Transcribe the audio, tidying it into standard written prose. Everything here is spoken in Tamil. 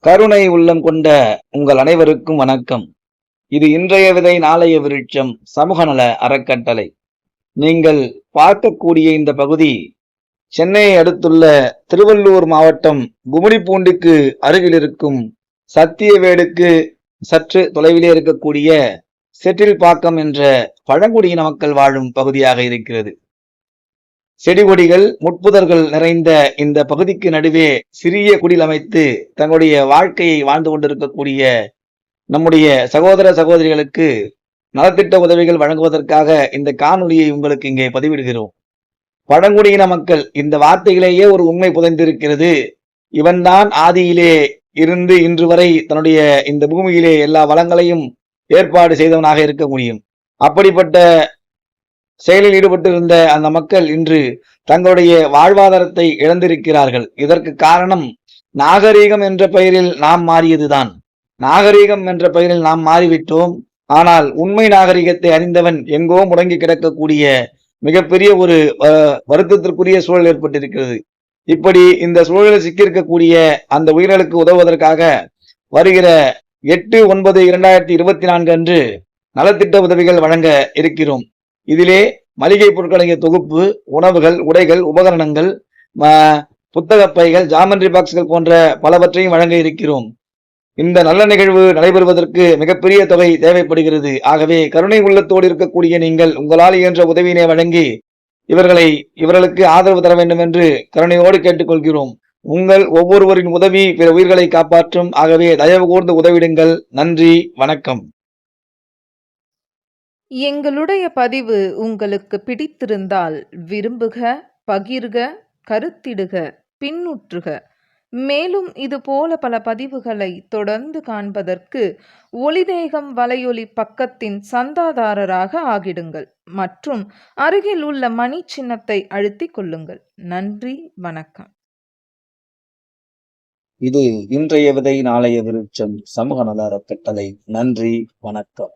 கருணை உள்ளம் கொண்ட உங்கள் அனைவருக்கும் வணக்கம். இது இன்றைய விதை நாளைய விருட்சம் சமூக நல அறக்கட்டளை. நீங்கள் பார்க்கக்கூடிய இந்த பகுதி சென்னையை அடுத்துள்ள திருவள்ளூர் மாவட்டம் கும்மிடிப்பூண்டிக்கு அருகில் இருக்கும் சத்தியவேடுக்கு சற்று தொலைவிலே இருக்கக்கூடிய செட்டில்பாக்கம் என்ற பழங்குடியின மக்கள் வாழும் பகுதியாக இருக்கிறது. செடி கொடிகள் முட்புதர்கள் நிறைந்த இந்த பகுதிக்கு நடுவே சிறிய குடில் அமைத்து தங்களுடைய வாழ்க்கையை வாழ்ந்து கொண்டிருக்கக்கூடிய நம்முடைய சகோதர சகோதரிகளுக்கு நலத்திட்ட உதவிகள் வழங்குவதற்காக இந்த காணொலியை உங்களுக்கு இங்கே பதிவிடுகிறோம். பழங்குடியின மக்கள் இந்த வார்த்தையிலேயே ஒரு உண்மை புதைந்திருக்கிறது. இவன்தான் ஆதியிலே இருந்து இன்று வரை தன்னுடைய இந்த பூமியிலே எல்லா வளங்களையும் ஏற்பாடு செய்தவனாக இருக்க முடியும். அப்படிப்பட்ட செயலில் ஈடுபட்டிருந்த அந்த மக்கள் இன்று தங்களுடைய வாழ்வாதாரத்தை இழந்திருக்கிறார்கள். இதற்கு காரணம் நாகரீகம் என்ற பெயரில் நாம் மாறியதுதான். நாகரீகம் என்ற பெயரில் நாம் மாறிவிட்டோம். ஆனால் உண்மை நாகரிகத்தை அறிந்தவன் எங்கோ முடங்கி கிடக்கக்கூடிய மிகப்பெரிய ஒரு வருத்தத்திற்குரிய சூழல் ஏற்பட்டிருக்கிறது. இப்படி இந்த சூழலில் சிக்கியிருக்கக்கூடிய அந்த உயிர்களுக்கு உதவுவதற்காக வருகிற 8/9/2024 அன்று நலத்திட்ட உதவிகள் வழங்க இருக்கிறோம். இதிலே மளிகை பொருட்களுடைய தொகுப்பு, உணவுகள், உடைகள், உபகரணங்கள், புத்தக பைகள், ஜாமெண்ட்ரி பாக்ஸ்கள் போன்ற பலவற்றையும் வழங்க இருக்கிறோம். இந்த நல்ல நிகழ்வு நடைபெறுவதற்கு மிகப்பெரிய தொகை தேவைப்படுகிறது. ஆகவே கருணை உள்ளத்தோடு இருக்கக்கூடிய நீங்கள் உங்களால் இயன்ற உதவியினை வழங்கி இவர்களுக்கு ஆதரவு தர வேண்டும் என்று கருணையோடு கேட்டுக்கொள்கிறோம். உங்கள் ஒவ்வொருவரின் உதவி பிற உயிர்களை காப்பாற்றும். ஆகவே தயவு கூர்ந்து உதவிடுங்கள். நன்றி, வணக்கம். எங்களுடைய பதிவு உங்களுக்கு பிடித்திருந்தால் விரும்புக, பகிர்க, கருத்திடுக, பின்னுற்றுக. மேலும் இதுபோல பல பதிவுகளை தொடர்ந்து காண்பதற்கு ஒளிதேகம் வலையொலி பக்கத்தின் சந்தாதாரராக ஆகிடுங்கள் மற்றும் அருகில் உள்ள மணி சின்னத்தை அழுத்திக் கொள்ளுங்கள். நன்றி, வணக்கம். இது இன்றைய விதை நாளைய விருட்சம் சமூக நல அறக்கட்டளை. நன்றி, வணக்கம்.